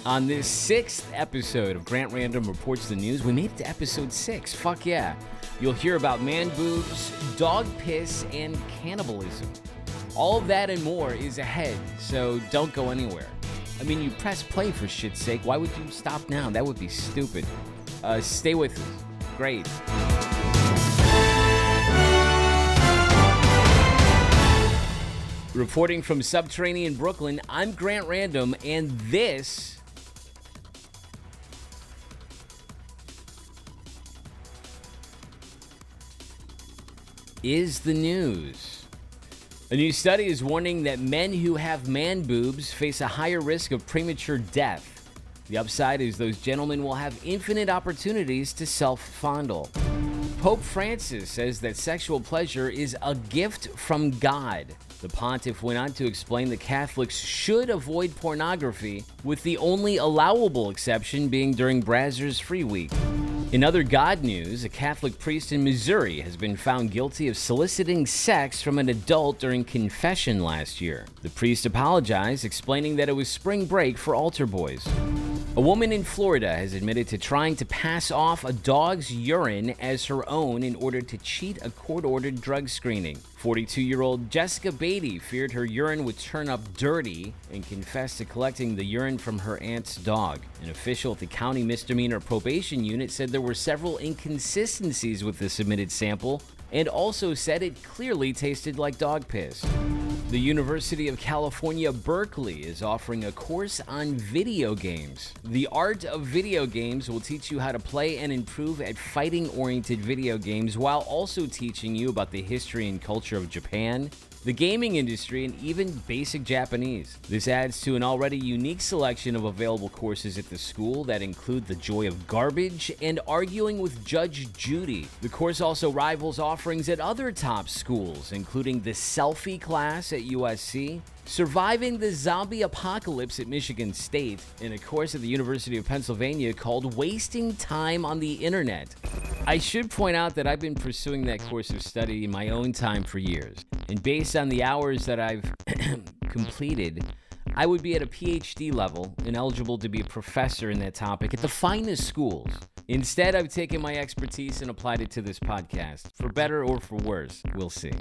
On this sixth episode of Grant Random Reports the News, we made it to episode 6. Fuck yeah. You'll hear about man boobs, dog piss, and cannibalism. All of that and more is ahead, so don't go anywhere. I mean, you press play for shit's sake. Why would you stop now? That would be stupid. Stay with us. Great. Reporting from subterranean Brooklyn, I'm Grant Random, and this is the news. A new study is warning that men who have man boobs face a higher risk of premature death. The upside is those gentlemen will have infinite opportunities to self-fondle. Pope Francis says that sexual pleasure is a gift from God. The pontiff went on to explain that Catholics should avoid pornography, with the only allowable exception being during Brazzers Free Week. In other God news, a Catholic priest in Missouri has been found guilty of soliciting sex from an adult during confession last year. The priest apologized, explaining that it was spring break for altar boys. A woman in Florida has admitted to trying to pass off a dog's urine as her own in order to cheat a court-ordered drug screening. 42-year-old Jessica Beatty feared her urine would turn up dirty and confessed to collecting the urine from her aunt's dog. An official at the county misdemeanor probation unit said there were several inconsistencies with the submitted sample and also said it clearly tasted like dog piss. The University of California, Berkeley is offering a course on video games. The art of video games will teach you how to play and improve at fighting-oriented video games while also teaching you about the history and culture of Japan, the gaming industry, and even basic Japanese. This adds to an already unique selection of available courses at the school that include the joy of garbage and arguing with Judge Judy. The course also rivals offerings at other top schools, including the selfie class at USC, surviving the zombie apocalypse at Michigan State, and a course at the University of Pennsylvania called Wasting Time on the Internet. I should point out that I've been pursuing that course of study in my own time for years, and based on the hours that I've completed, I would be at a PhD level and eligible to be a professor in that topic at the finest schools. Instead, I've taken my expertise and applied it to this podcast. For better or for worse, we'll see.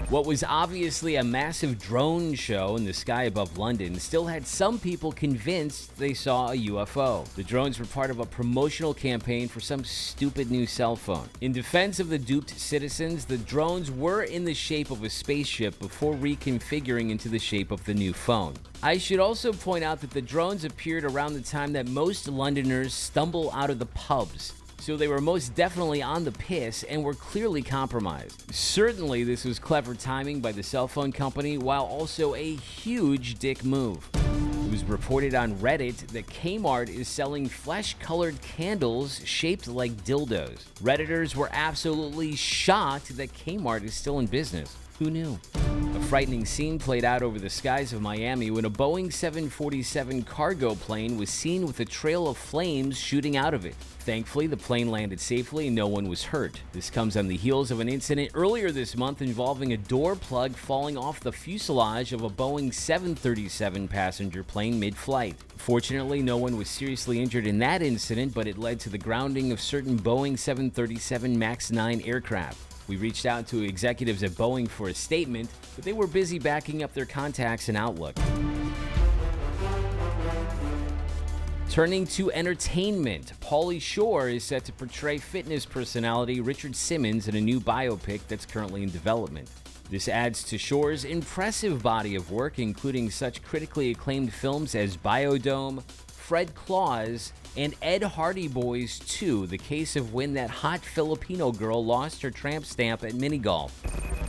What was obviously a massive drone show in the sky above London still had some people convinced they saw a UFO. The drones were part of a promotional campaign for some stupid new cell phone. In defense of the duped citizens, the drones were in the shape of a spaceship before reconfiguring into the shape of the new phone. I should also point out that the drones appeared around the time that most Londoners stumble out of the pubs, so they were most definitely on the piss and were clearly compromised. Certainly, this was clever timing by the cell phone company, while also a huge dick move. It was reported on Reddit that Kmart is selling flesh-colored candles shaped like dildos. Redditors were absolutely shocked that Kmart is still in business. Who knew? A frightening scene played out over the skies of Miami when a Boeing 747 cargo plane was seen with a trail of flames shooting out of it. Thankfully, the plane landed safely and no one was hurt. This comes on the heels of an incident earlier this month involving a door plug falling off the fuselage of a Boeing 737 passenger plane mid-flight. Fortunately, no one was seriously injured in that incident, but it led to the grounding of certain Boeing 737 MAX 9 aircraft. We reached out to executives at Boeing for a statement, but they were busy backing up their contacts and Outlook. Turning to entertainment, Pauly Shore is set to portray fitness personality Richard Simmons in a new biopic that's currently in development. This adds to Shore's impressive body of work, including such critically acclaimed films as Biodome, Fred Claus, and Ed Hardy Boys 2, the case of when that hot Filipino girl lost her tramp stamp at minigolf.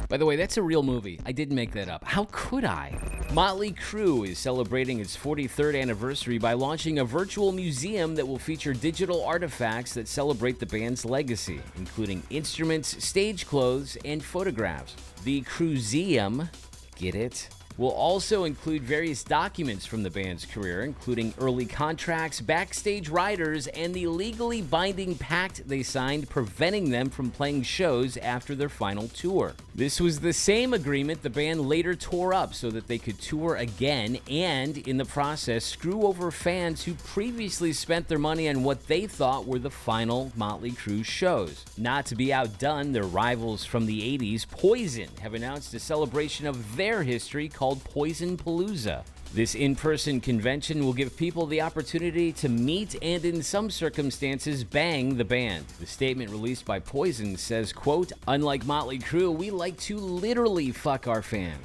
By the way, that's a real movie. I didn't make that up. How could I? Motley Crue is celebrating its 43rd anniversary by launching a virtual museum that will feature digital artifacts that celebrate the band's legacy, including instruments, stage clothes, and photographs. The Cruiseum, get it? Will also include various documents from the band's career, including early contracts, backstage riders, and the legally binding pact they signed preventing them from playing shows after their final tour. This was the same agreement the band later tore up so that they could tour again and, in the process, screw over fans who previously spent their money on what they thought were the final Motley Crue shows. Not to be outdone, their rivals from the 80s, Poison, have announced a celebration of their history called Poison Palooza. This in-person convention will give people the opportunity to meet and, in some circumstances, bang the band. The statement released by Poison says, quote, "Unlike Motley Crue, we like to literally fuck our fans."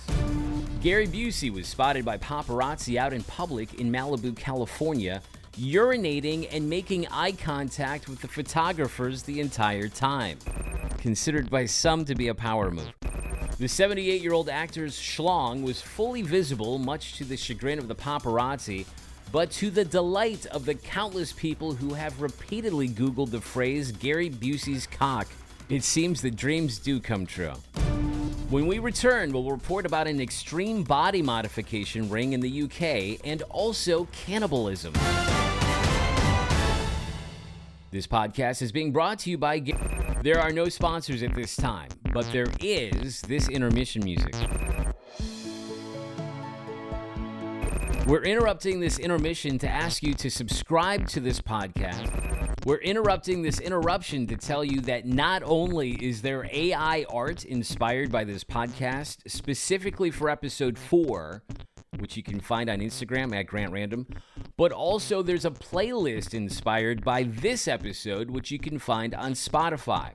Gary Busey was spotted by paparazzi out in public in Malibu, California, urinating and making eye contact with the photographers the entire time. Considered by some to be a power move. The 78-year-old actor's schlong was fully visible, much to the chagrin of the paparazzi, but to the delight of the countless people who have repeatedly Googled the phrase Gary Busey's cock. It seems that dreams do come true. When we return, we'll report about an extreme body modification ring in the UK and also cannibalism. This podcast is being brought to you by... There are no sponsors at this time, but there is this intermission music. We're interrupting this intermission to ask you to subscribe to this podcast. We're interrupting this interruption to tell you that not only is there AI art inspired by this podcast, specifically for episode 4, which you can find on Instagram at Grant Random, but also there's a playlist inspired by this episode, which you can find on Spotify.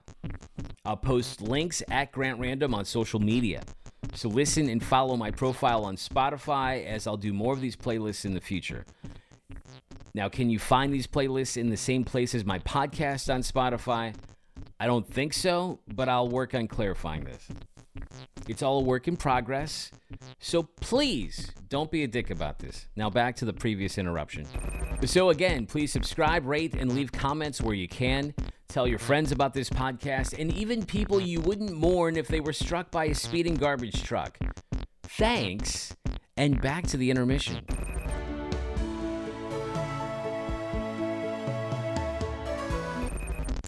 I'll post links at Grant Random on social media. So listen and follow my profile on Spotify, as I'll do more of these playlists in the future. Now, can you find these playlists in the same place as my podcast on Spotify? I don't think so, but I'll work on clarifying this. It's all a work in progress, so please don't be a dick about this. Now back to the previous interruption. So again, please subscribe, rate, and leave comments where you can. Tell your friends about this podcast, and even people you wouldn't mourn if they were struck by a speeding garbage truck. Thanks, and back to the intermission.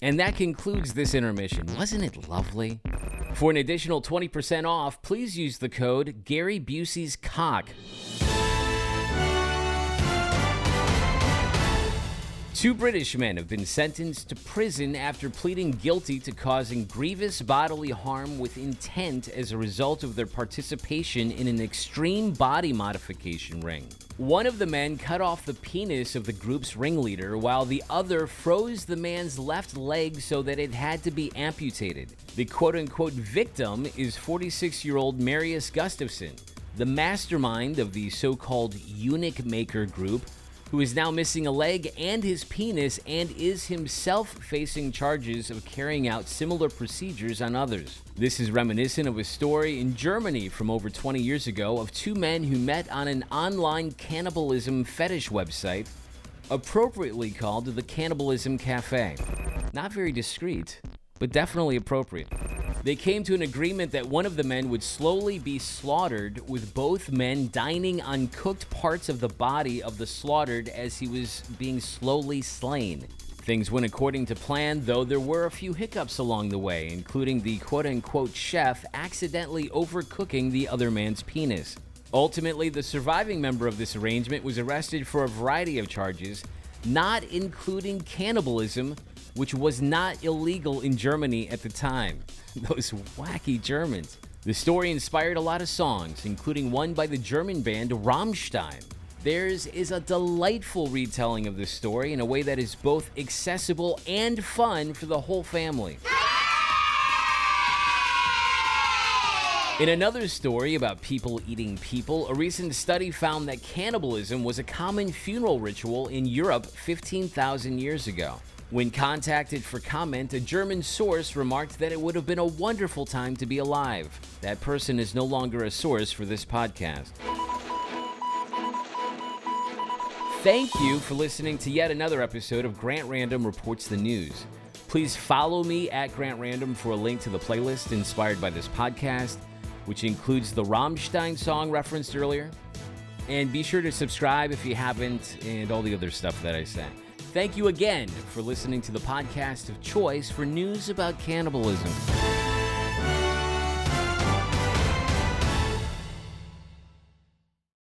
And that concludes this intermission. Wasn't it lovely? For an additional 20% off, please use the code Gary Busey's Cock. Two British men have been sentenced to prison after pleading guilty to causing grievous bodily harm with intent as a result of their participation in an extreme body modification ring. One of the men cut off the penis of the group's ringleader, while the other froze the man's left leg so that it had to be amputated. The quote-unquote victim is 46-year-old Marius Gustafsson, the mastermind of the so-called eunuch maker group, who is now missing a leg and his penis and is himself facing charges of carrying out similar procedures on others. This is reminiscent of a story in Germany from over 20 years ago of two men who met on an online cannibalism fetish website, appropriately called the Cannibalism Cafe. Not very discreet, but definitely appropriate. They came to an agreement that one of the men would slowly be slaughtered, with both men dining on cooked parts of the body of the slaughtered as he was being slowly slain. Things went according to plan, though there were a few hiccups along the way, including the quote-unquote chef accidentally overcooking the other man's penis. Ultimately, the surviving member of this arrangement was arrested for a variety of charges, not including cannibalism, which was not illegal in Germany at the time. Those wacky Germans. The story inspired a lot of songs, including one by the German band Rammstein. Theirs is a delightful retelling of the story in a way that is both accessible and fun for the whole family. In another story about people eating people, a recent study found that cannibalism was a common funeral ritual in Europe 15,000 years ago. When contacted for comment, a German source remarked that it would have been a wonderful time to be alive. That person is no longer a source for this podcast. Thank you for listening to yet another episode of Grant Random Reports the News. Please follow me at Grant Random for a link to the playlist inspired by this podcast, which includes the Rammstein song referenced earlier. And be sure to subscribe if you haven't, and all the other stuff that I say. Thank you again for listening to the podcast of choice for news about cannibalism.